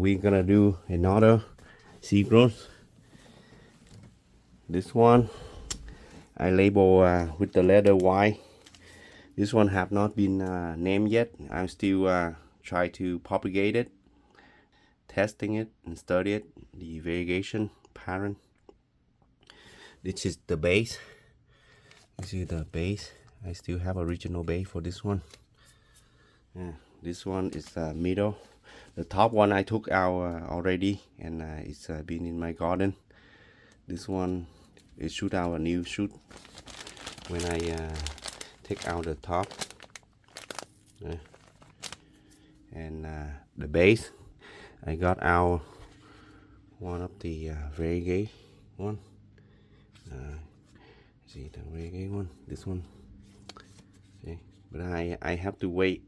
We're gonna do another seed growth. This one I label with the letter Y. This one have not been named yet. I'm still try to propagate it, testing it and study it, the variegation pattern. This is the base. You see the base. I still have original base for this one. This one is middle. The top one I took out already, and it's been in my garden. This one it shoot out a new shoot when I take out the top. And the base I got out one of the variegate one. See the variegate one, this one. Okay. But I have to wait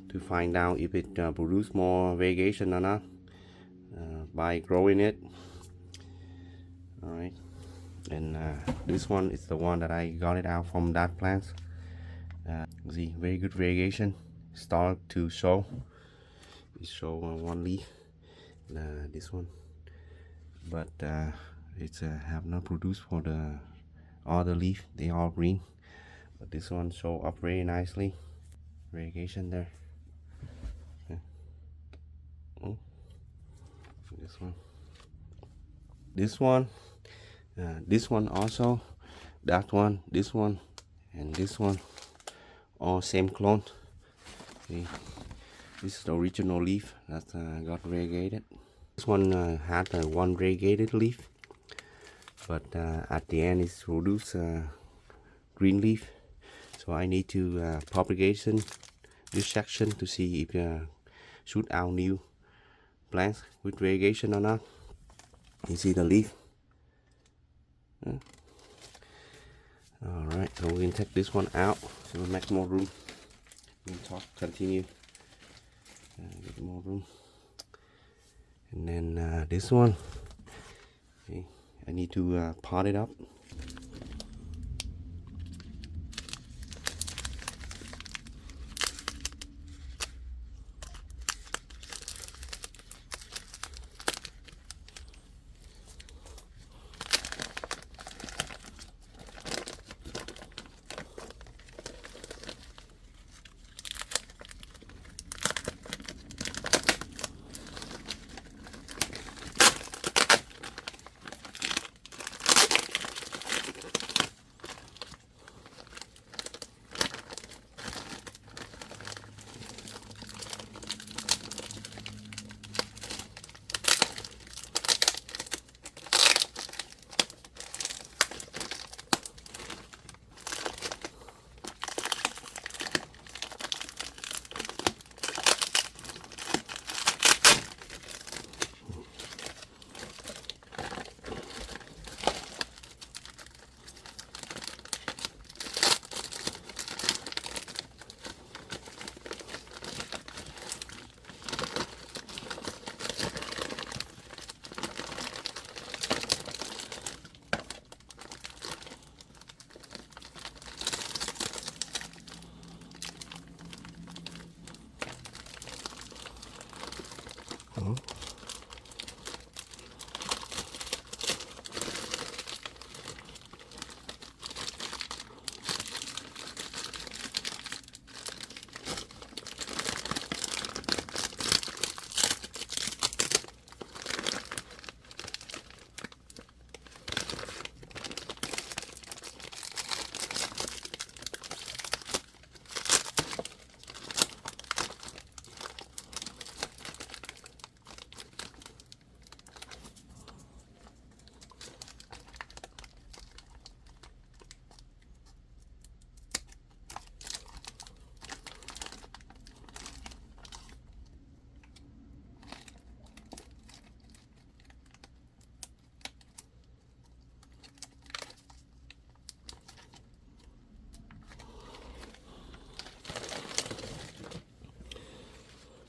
to find out if it produce more variegation or not by growing it. All right, and this one is the one that I got it out from that plant. See, very good variegation, start to show. It show one leaf, this one, but it's have not produced for the other leaf. They are green, but this one show up very nicely. Variegation there. Okay. This one also, that one, this one, and this one, all same clone. See, this is the original leaf that got variegated. This one had one variegated leaf, but at the end it's produced green leaf. So I need to propagation this section to see if shoot out new plants with variegation or not. You see the leaf. Alright, so we can take this one out so we'll make more room. We can continue. Get more room. And then this one, okay, I need to pot it up.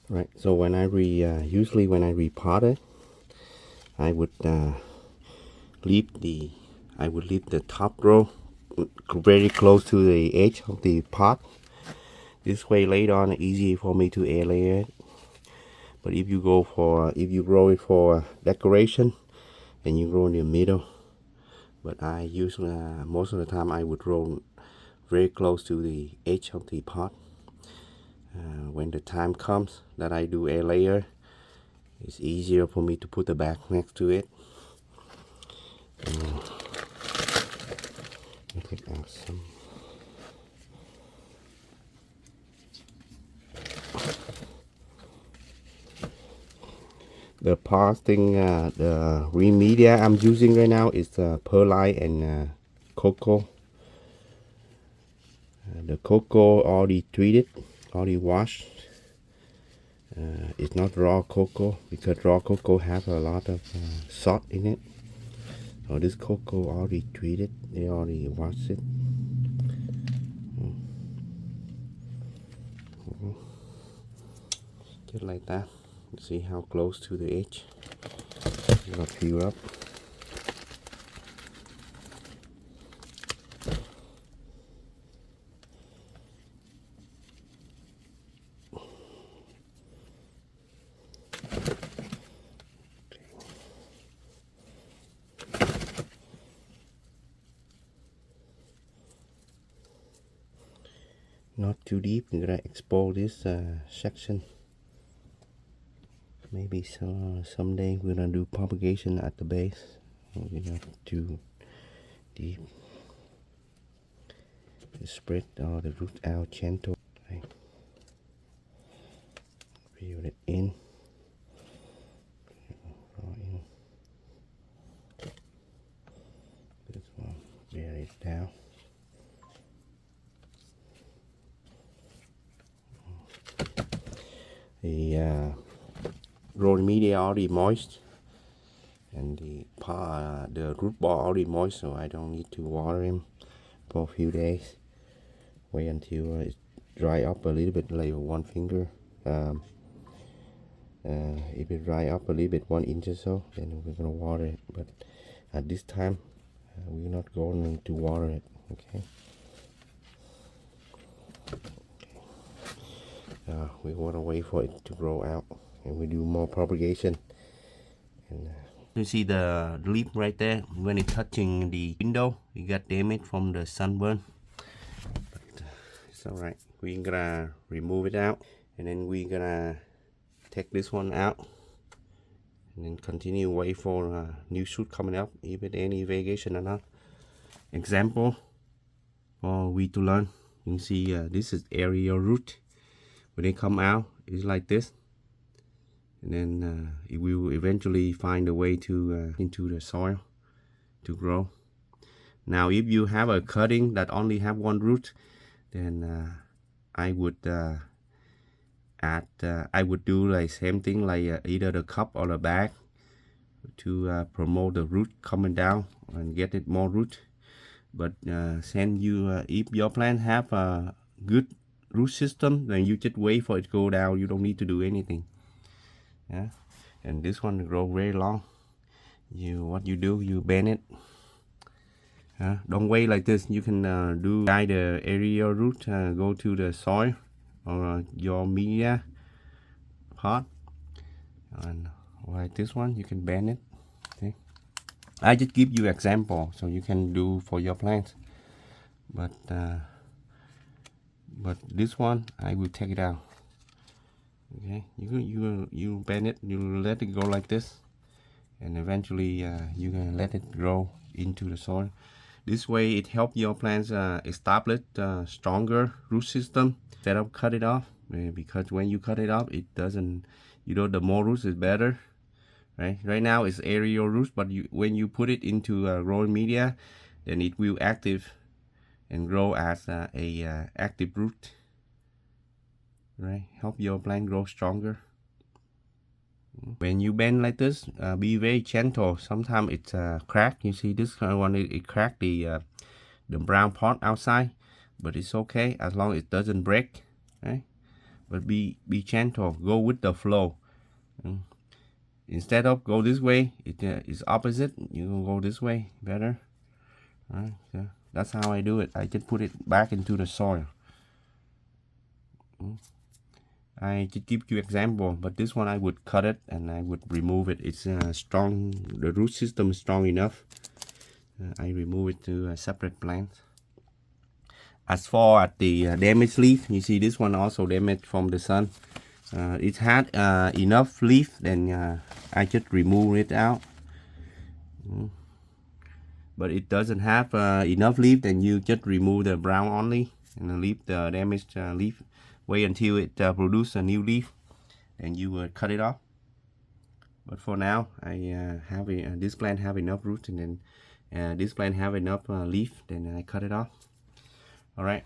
Right, so when I usually when I repot it, I would leave the top row very close to the edge of the pot. This way later on easy for me to aerate it. But if you grow it for decoration, and you grow in the middle. But I usually most of the time I would grow very close to the edge of the pot. When the time comes that I do a layer, it's easier for me to put the bag next to it. Take out some. The potting, the green media I'm using right now is perlite and cocoa. The cocoa already treated, already washed. It's not raw cocoa because raw cocoa has a lot of salt in it. So this cocoa already treated, they already washed it. Just like that. See how close to the edge. I'm gonna peel up. Not too deep. I'm gonna expose this section. Maybe someday we're gonna do propagation at the base. We're not too deep. Just spread all the root out gentle. Right. Reel it in. This one, bear it down. The growing media already moist, and the root ball already moist, so I don't need to water him for a few days. Wait until it dry up a little bit, like 1 finger. If it dry up a little bit, 1 inch or so, then we're gonna water it. But at this time, we're not going to water it. Okay. We want to wait for it to grow out, and we do more propagation. And you see the leaf right there. When it's touching the window, it got damaged from the sunburn. But it's all right. We're gonna remove it out, and then we're gonna take this one out, and then continue wait for new shoot coming up, even any variegation or not. Example for we to learn. You can see this is aerial root. When they come out, it's like this, and then it will eventually find a way to into the soil to grow. Now, if you have a cutting that only have 1 root, then I would I would do like same thing, like either the cup or the bag to promote the root coming down and get it more root. But if your plant have a good root system, then you just wait for it to go down. You don't need to do anything. Yeah, and this one grow very long. What you do, you bend it. Don't wait like this. You can guide the aerial root go to the soil or your media pot, and like this one, you can bend it. Okay, I just give you example so you can do for your plants. But this one I will take it out. Okay, you bend it, you let it go like this, and eventually you can let it grow into the soil. This way it helps your plants establish stronger root system instead of cut it off, because when you cut it off, it doesn't, the more roots is better. Right now it's aerial roots, but when you put it into growing media, then it will active and grow as a active root. Right, help your plant grow stronger. When you bend like this, be very gentle. Sometimes it's cracked. You see this one, it cracked the brown part outside, but it's okay as long as it doesn't break. Right, but be gentle. Go with the flow. Instead of go this way, it is opposite. You can go this way better. Right, so that's how I do it. I just put it back into the soil. I just give you example, but this one I would cut it and I would remove it. It's strong, the root system is strong enough. I remove it to a separate plant. As far as the damaged leaf, you see this one also damaged from the sun. It had enough leaf, then I just remove it out. But it doesn't have enough leaf, then you just remove the brown only and leave the damaged leaf. Wait until it produces a new leaf, and you will cut it off. But for now, I have this plant have enough roots, and then this plant have enough leaf, then I cut it off. All right.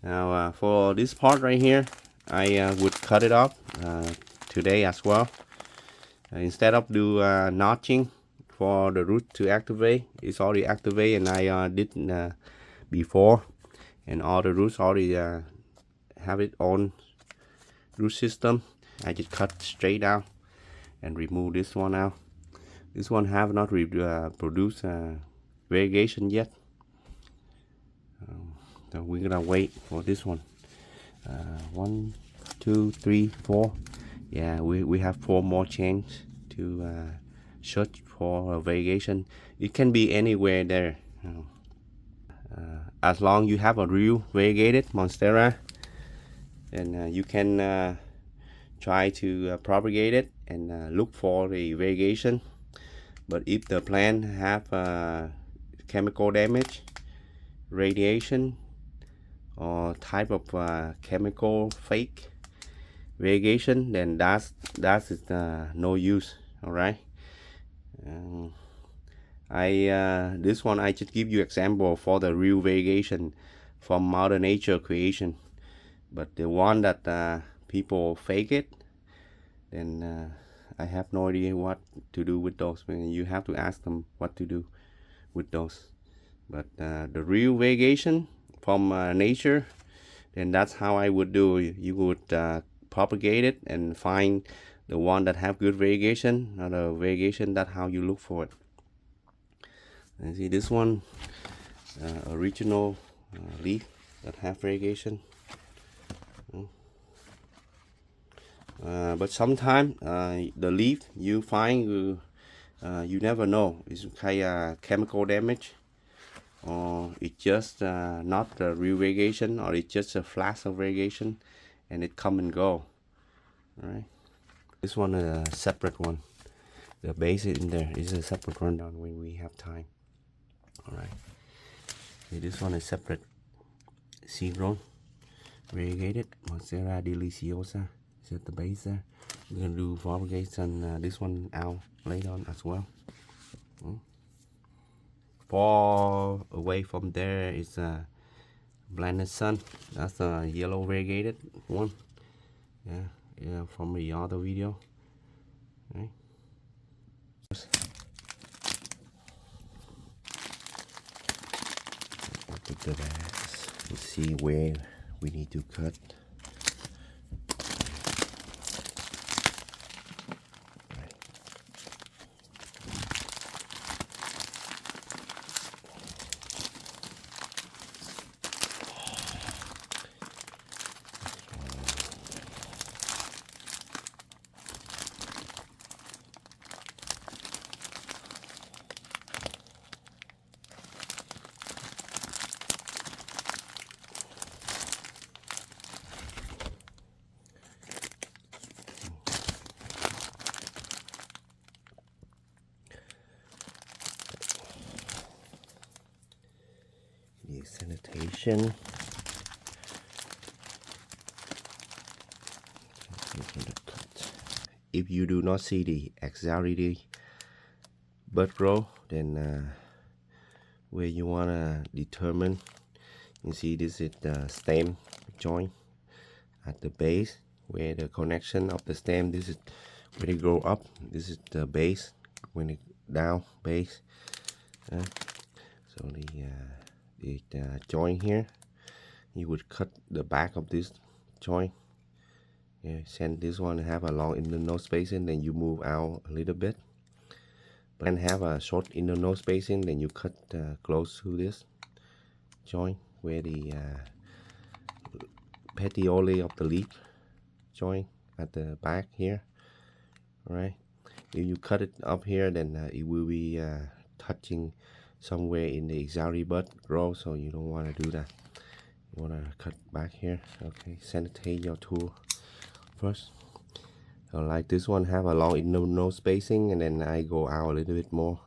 Now for this part right here, I would cut it off today as well. Instead of do notching for the root to activate, it's already activated, and I did before, and all the roots already have its own root system. I just cut straight out and remove this one out. This one have not produced variegation yet, so we're gonna wait for this one. 1, 2, 3, 4. Yeah, we have 4 more chances to search for variegation. It can be anywhere there. As long you have a real variegated Monstera, then you can try to propagate it and look for the variegation. But if the plant have chemical damage, radiation, or type of chemical fake variegation, then that's no use. All right. This one I just give you example for the real variegation from Mother Nature creation. But the one that people fake it, then I have no idea what to do with those. You have to ask them what to do with those. But the real variegation from nature, then that's how I would do. You would propagate it and find the one that have good variegation, or the variegation. That's how you look for it. And see this one, original leaf that have variegation. But sometimes the leaf you find, you never know. It's kind of chemical damage, or it's just not the real variegation, or it's just a flash of variegation, and it come and go. All right. This one is a separate one. The base in there is a separate rundown when we have time. All right. Okay, this one is separate. Seed grown, variegated Monstera deliciosa. Is at the base there. We're gonna do propagation this one out later on as well. Far away from there is a blinded sun. That's a yellow variegated one. Yeah, from the other video. Right. Look at that. Let's see where we need to cut. Sanitation. If you do not see the exactly bud grow, then where you want to determine, you see this is the stem joint at the base, where the connection of the stem, this is when it grow up, this is the base, when it down base. So the joint here, you would cut the back of this joint. Yeah, send this one have a long inner node spacing, then you move out a little bit. But then have a short inner node spacing, then you cut close to this joint where the petiole of the leaf joint at the back here. All right, if you cut it up here, then it will be touching somewhere in the auxiliary bud growth, so you don't want to do that. You want to cut back here. Okay, sanitate your tool first. So like this one have a long no spacing, and then I go out a little bit more.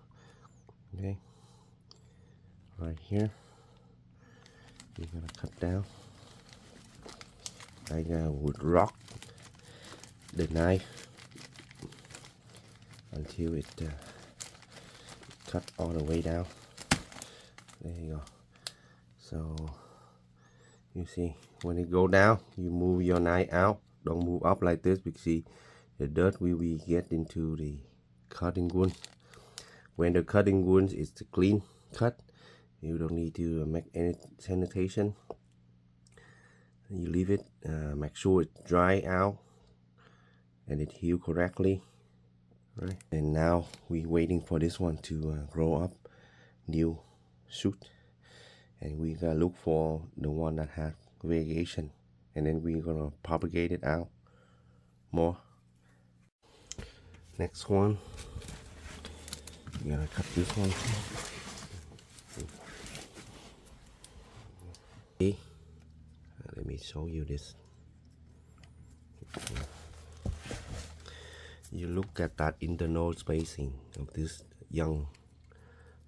Okay, right here you're gonna cut down. I would rock the knife until it cut all the way down. There you go. So you see, when it go down, you move your knife out. Don't move up like this, because see, the dirt will be get into the cutting wound. When the cutting wound is the clean cut, you don't need to make any sanitation. You leave it, make sure it dry out and it heal correctly. Right, and now we waiting for this one to grow up new shoot, and we gotta look for the one that has variegation, and then we're gonna propagate it out more. Next one, we're gonna cut this one. Okay, let me show you this. You look at that internal spacing of this young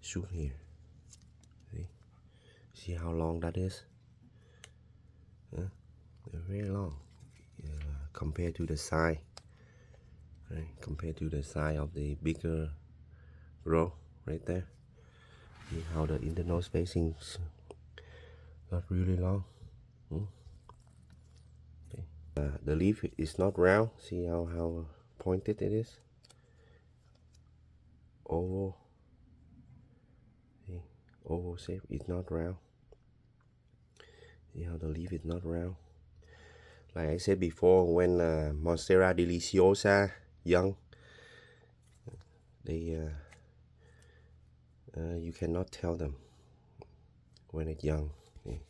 shoot here. See how long that is? They're very long compared to the size. Right? Compared to the size of the bigger row right there. See how the internal spacing not really long. Okay. The leaf is not round. See how pointed it is? Oval. See, oval shape is not round. See how the leaf is not round. Like I said before, when Monstera deliciosa young, they you cannot tell them when it's young. Okay.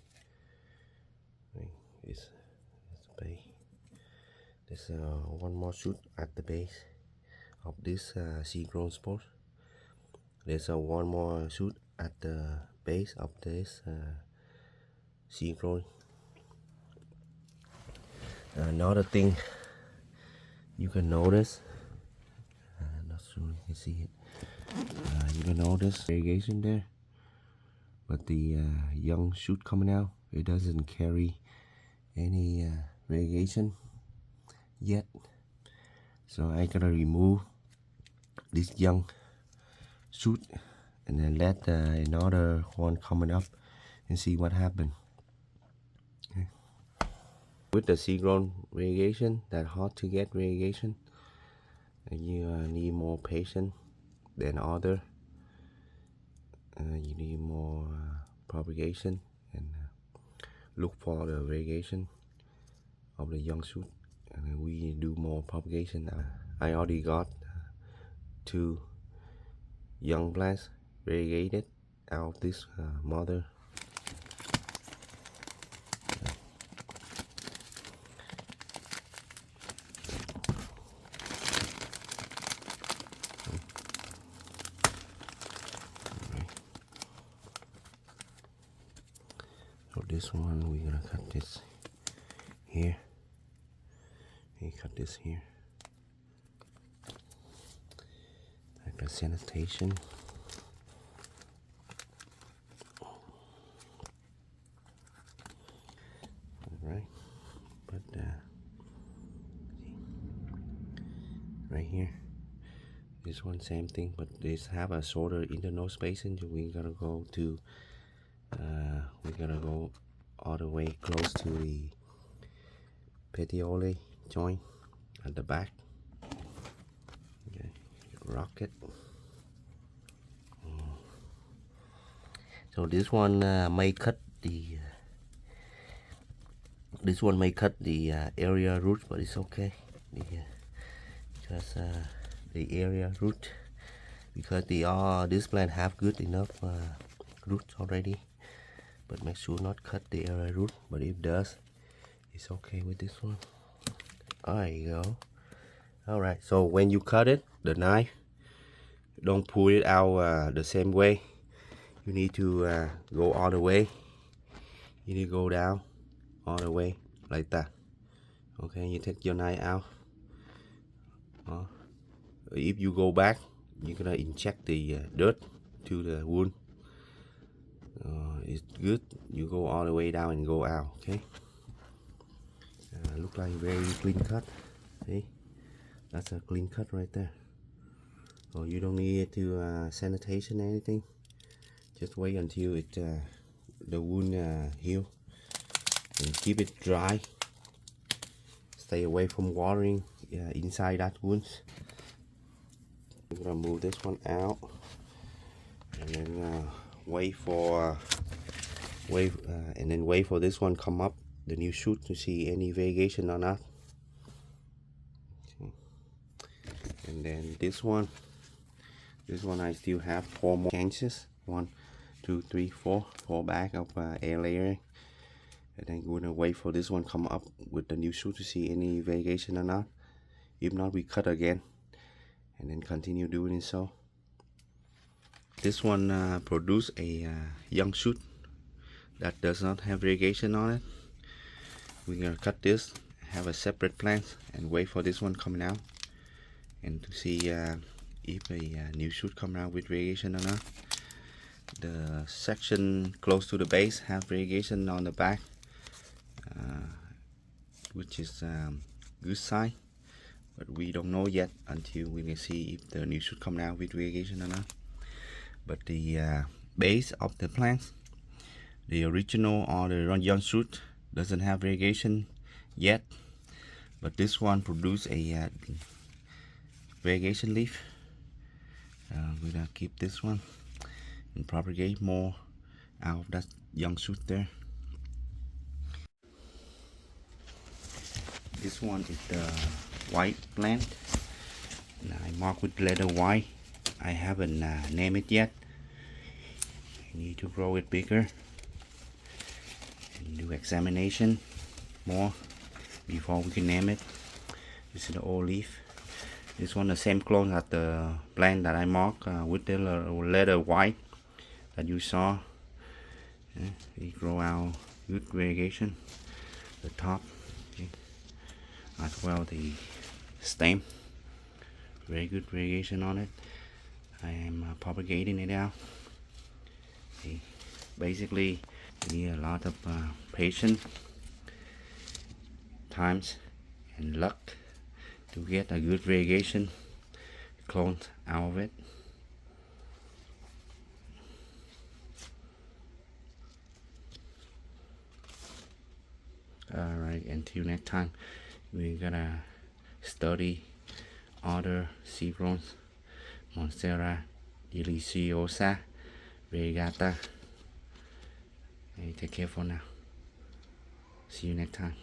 It's the base. There's one more shoot at the base of this seed-grown spot. There's one more shoot at the base of this seed-grown. Another thing you can notice, not sure you can see it. You can notice variegation there, but the young shoot coming out, it doesn't carry any variegation yet. So I gotta remove this young shoot and then let another one coming up and see what happened. Okay. With the seed-grown variegation, that hard to get variegation, you need more patience than other. You need more propagation and look for the variegation of the young shoot, and we do more propagation. I already got 2 young plants variegated out of this mother. So this one we're gonna cut this here. We cut this here. Like the sanitation. Alright, but right here, this one same thing, but this have a shorter internal spacing. So we gotta go to all the way close to the petiole joint at the back. Okay, rock it. So this one may cut the area root, but it's okay. Just the area root, because this plant have good enough roots already. But make sure not cut the area root. But if it does, it's okay with this one. There you go. All right, so when you cut it, the knife, don't pull it out the same way. You need to go all the way. You need to go down all the way like that. Okay, you take your knife out. If you go back, you're gonna inject the dirt to the wound. It's good. You go all the way down and go out. Okay. Look like very clean cut. See, that's a clean cut right there. So you don't need to sanitation or anything. Just wait until it the wound heal, and keep it dry. Stay away from watering inside that wound. I'm gonna move this one out, and then wait for this one come up, the new shoot, to see any variegation or not. Okay. And then this one I still have 4 more chances. 1, 2, 3, 4 bag of air layer. And then we're gonna wait for this one come up with the new shoot to see any variegation or not. If not, we cut again and then continue doing it. So this one produce a young shoot that does not have variegation on it. We're gonna cut this, have a separate plant, and wait for this one coming out, and to see if a new shoot come out with variegation or not. The section close to the base have variegation on the back, which is good sign, but we don't know yet until we can see if the new shoot come out with variegation or not. But the base of the plant, the original or the young shoot, doesn't have variegation yet, but this one produce a variegation leaf. We're gonna keep this one and propagate more out of that young shoot there. This one is the white plant, and I mark with letter Y. I haven't named it yet. I need to grow it bigger and do examination more before we can name it. This is the old leaf. This one the same clone as the plant that I marked with the letter Y that you saw. It grow out good variegation. The top, okay, as well the stem, very good variegation on it. I am propagating it out. Okay. Basically, you need a lot of patience, times, and luck to get a good variegation clone out of it. Alright, until next time, we're gonna study other seed clones: Monstera, deliciosa, variegata. Hey, take care for now. See you next time.